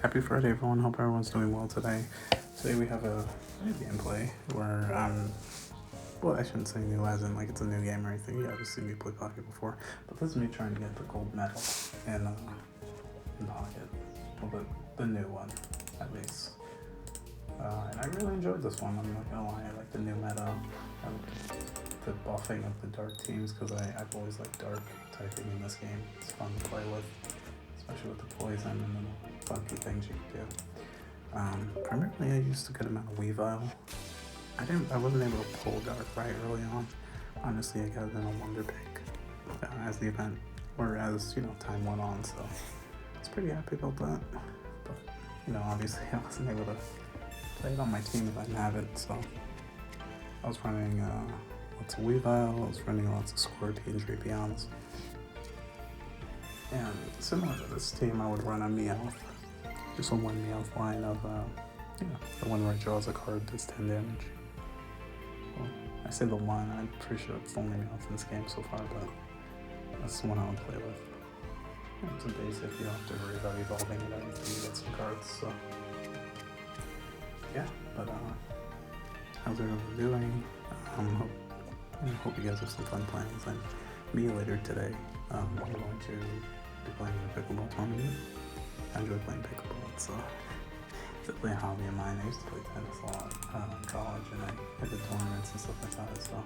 Happy Friday, everyone. Hope everyone's doing well today. Today we have a new gameplay where well, I shouldn't say new as in like it's a new game or anything. You haven't seen me play Pocket before, but this is me trying to get the gold medal in Pocket. Well, the new one, at least. And I really enjoyed this one. I'm not gonna lie. I like the new meta, the buffing of the dark teams because I've always liked dark typing in this game. It's fun to play with, especially with the poison and the funky things you can do. Primarily, I used a good amount of Weavile. I wasn't able to pull dark right early on. Honestly, I got it in a wonder pick as the event, or as time went on. So I was pretty happy about that. But obviously, I wasn't able to play it on my team if I didn't have it. So I was running lots of Weavile. I was running lots of Scorpions, Drapions. And similar to this team, I would run a Meowth. Just a one Meowth line of, the one where it draws a card that's 10 damage. Well, I say the one, I'm pretty sure it's the only Meowth in this game so far, but that's the one I would play with. It's a basic, you don't have to worry about evolving it or anything, you get some cards, so. Yeah, but how's everyone doing? I hope you guys have some fun plans. And me later today, I'm going to be playing a pickleball tournament. I enjoy playing pickleball. It's definitely a hobby of mine. I used to play tennis a lot in college, and I did tournaments and stuff like that. So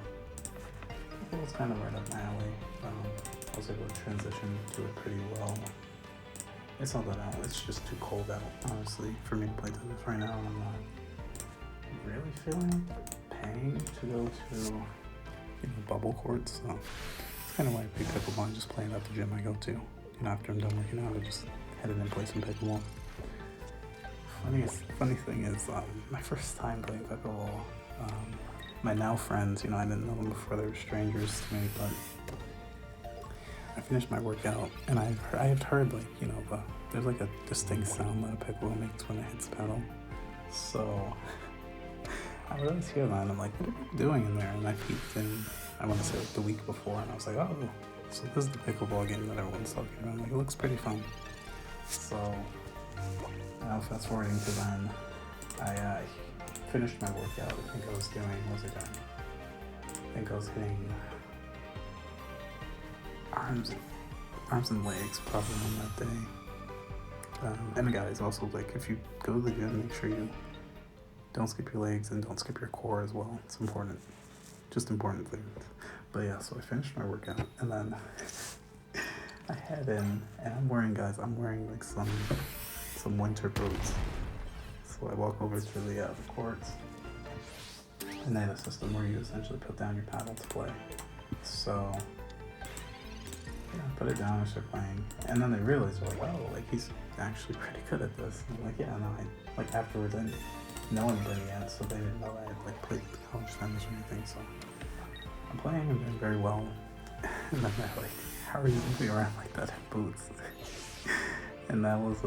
it was kind of right up my alley. I was able to transition to it pretty well. It's not that out. It's just too cold out, honestly, for me to play tennis right now. And I'm not really feeling paying to go to bubble courts. So it's kind of why I pick pickleball and just play it at the gym I go to. After I'm done working out, I just head in and play some pickleball. Funny thing is, my first time playing pickleball, my now friends, I didn't know them before, they were strangers to me, but I finished my workout, and I had heard, there's like a distinct sound that a pickleball makes when it hits the pedal. So I would always hear that, and I'm like, what are you doing in there? And I peeked in, I want to say the week before, and I was like, oh, so this is the pickleball game that everyone's talking about. Like, it looks pretty fun. So now fast forwarding to then, I finished my workout. I think I was doing, what was I doing? I think I was hitting arms and legs probably on that day. And guys, also, if you go to the gym, make sure you don't skip your legs and don't skip your core as well. It's important. Just important things. But yeah, so I finished my workout, and then I head in, and I'm wearing like some winter boots. So I walk over to the courts, and they have a system where you essentially put down your paddle to play. So yeah, I put it down and start playing, and then they realized, he's actually pretty good at this. And I'm like, yeah, no, afterwards, no anybody yet, so they didn't know I had played college tennis or anything. So I'm playing and doing very well, and then they're like, how are you moving around like that in boots? And that was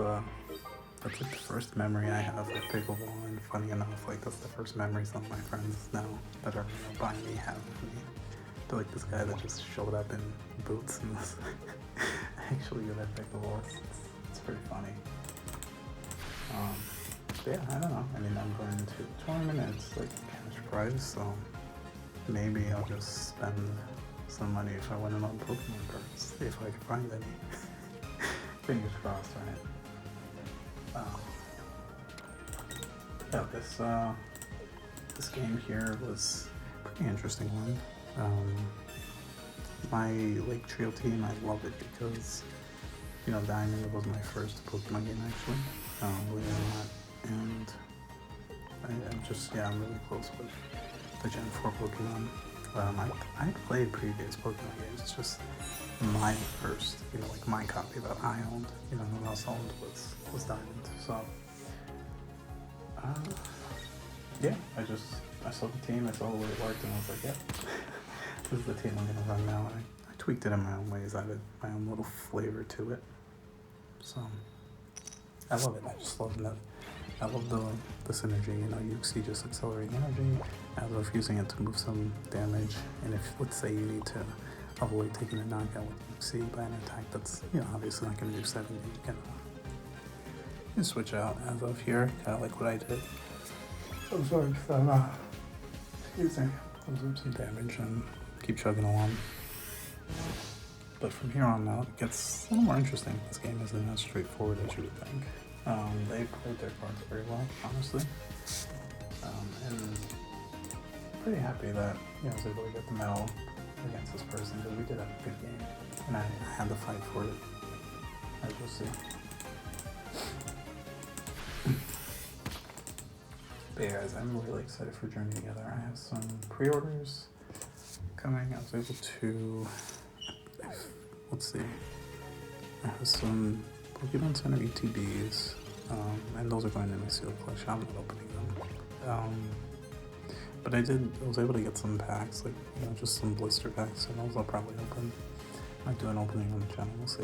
that's the first memory I have of pickleball. And funny enough, that's the first memory some of my friends now that are by me have of me. They're like, this guy that just showed up in boots and was actually good at pickleball. It's pretty funny. Yeah, I don't know. I mean, I'm going to a tournament. It's cash prize, so maybe I'll just spend some money if I win it on Pokemon cards, if I can find any. Fingers crossed, right? Yeah, this game here was a pretty interesting one. My Lake Trail team, I love it because, Diamond was my first Pokemon game actually, believe it or not. And I'm really close with the Gen 4 Pokemon. I played previous Pokemon games. It's just my first, my copy that I owned. No one else owned was Diamond. So, yeah, I saw the team, I saw the way it worked, and I was like, yeah, this is the team I'm gonna run now. And I tweaked it in my own ways, added my own little flavor to it. So, I love it. I just love that. I love the synergy, Uxie just accelerating energy, as well as using it to move some damage. And if, let's say, you need to avoid taking a knockout with Uxie by an attack that's, obviously not going to do 70, you can, can switch out as of here, kind of like what I did. I'm sorry, excuse me, absorb some damage and keep chugging along. But from here on out, it gets a little more interesting. This game isn't as straightforward as you would think. They played their cards very well, honestly. And pretty happy that I was able to get the medal against this person, because we did have a good game. And I had to fight for it, as you'll see. But yeah, guys, I'm really excited for Journey Together. I have some pre-orders coming. I was able to, let's see, I have some Pokemon Center ETBs, and those are going in my sealed collection. I'm not opening them. But I was able to get some packs, like, just some blister packs, and those I'll probably open. I might do an opening on the channel, we'll see.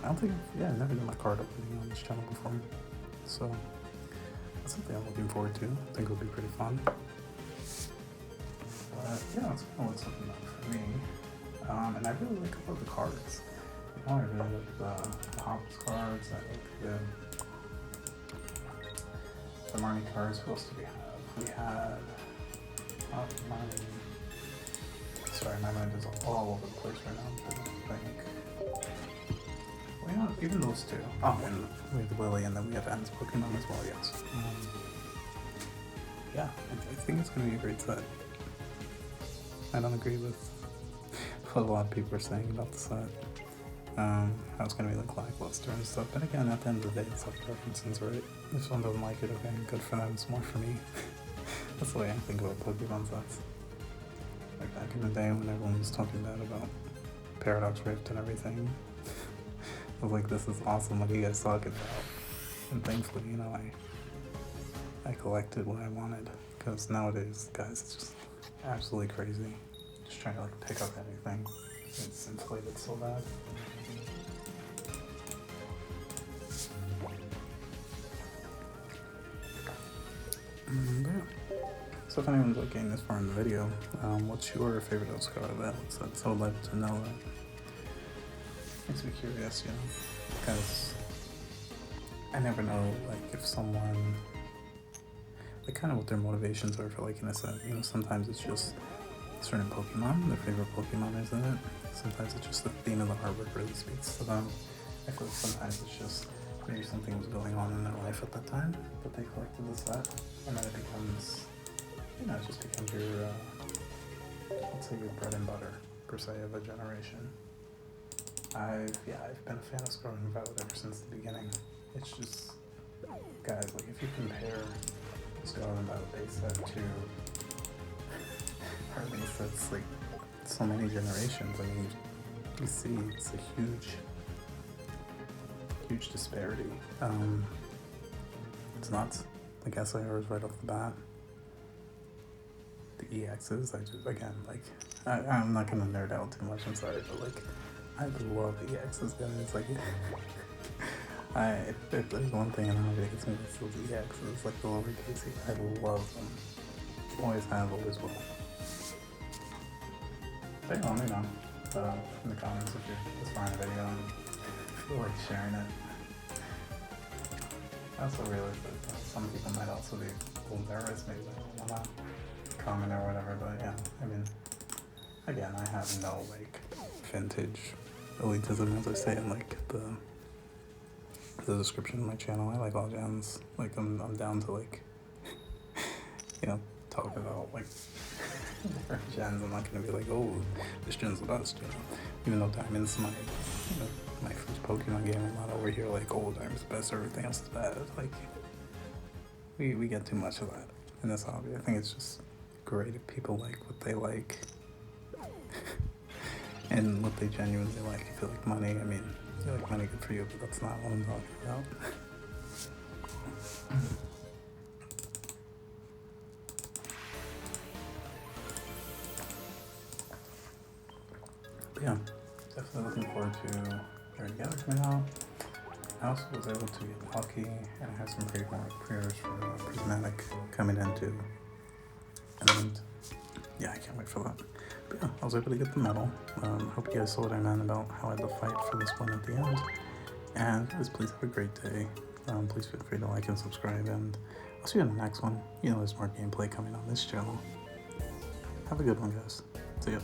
I don't think, I've never done my card opening on this channel before, so that's something I'm looking forward to. I think it'll be pretty fun. But yeah, that's kind of what's looking up for me. And I really like all the cards. I really like the Hops cards. I like the Marnie cards. Who else do we have? We have Marnie. Sorry, my mind is all over the place right now. I think. Well, even those two. Oh, and we have Lily, and then we have Anne's Pokemon as well. Yes. Yeah, I think it's going to be a great set. I don't agree with what a lot of people are saying about the set. How it's going to be like lackluster and stuff. But again, at the end of the day, it's like preferences, right? If someone doesn't like it, okay, good for them. It's more for me. That's the way I think about Pokemon sets. Like back in the day when everyone was talking about Paradox Rift and everything. I was like, this is awesome, what are you guys talking about? And thankfully, I collected what I wanted. Because nowadays, guys, it's just absolutely crazy. Just trying to pick up anything. It's inflated so bad. Yeah. So if anyone's getting this far in the video, what's your favorite Oscar event? So I'd like to know that. Makes me curious, because I never know, if someone, kind of what their motivations are for in a set. Sometimes it's just certain Pokemon, their favorite Pokemon is in it. Sometimes it's just the theme of the artwork really speaks to them. I feel like sometimes it's just maybe something was going on in their life at that time, but they collected the set, and then it becomes, it just becomes your, let's say your bread and butter, per se, of a generation. I've been a fan of Scarlet and Violet ever since the beginning. It's just, guys, if you compare Scarlet and Violet base set to our base sets, so many generations, you see it's a huge disparity. It's nuts. The SIRs right off the bat. The EXs, I'm not gonna nerd out too much, I'm sorry, but I love the EXs, guys. If there's one thing in hobby that gets me, it's those EXs, the lowercase E. I love them. Always have, always will. But let me know in the comments if you're just finding the video and feel like sharing it. I also realize that some people might also be a little nervous, maybe they don't want to comment or whatever, but yeah, again, I have no vintage elitism, as I say in the description of my channel. I like all gens. I'm down to talk about different gens. I'm not gonna be oh, this gen's the best, Even though Diamond's my first Pokemon game, I'm not over here oh, Diamond's the best, everything else is bad. We get too much of that in this hobby. I think it's just great if people like what they like. And what they genuinely like. If you like money, if you like money, good for you, but that's not what I'm talking about. But yeah, definitely looking forward to Journey Together coming out. I also was able to get lucky, and I have some pre-orders for Prismatic coming in too. And yeah, I can't wait for that. But yeah, I was able to get the medal. Hope you guys saw what I meant about how I had to fight for this one at the end. And guys, please have a great day. Please feel free to like and subscribe, and I'll see you in the next one. You know, there's more gameplay coming on this channel. Have a good one, guys. See ya.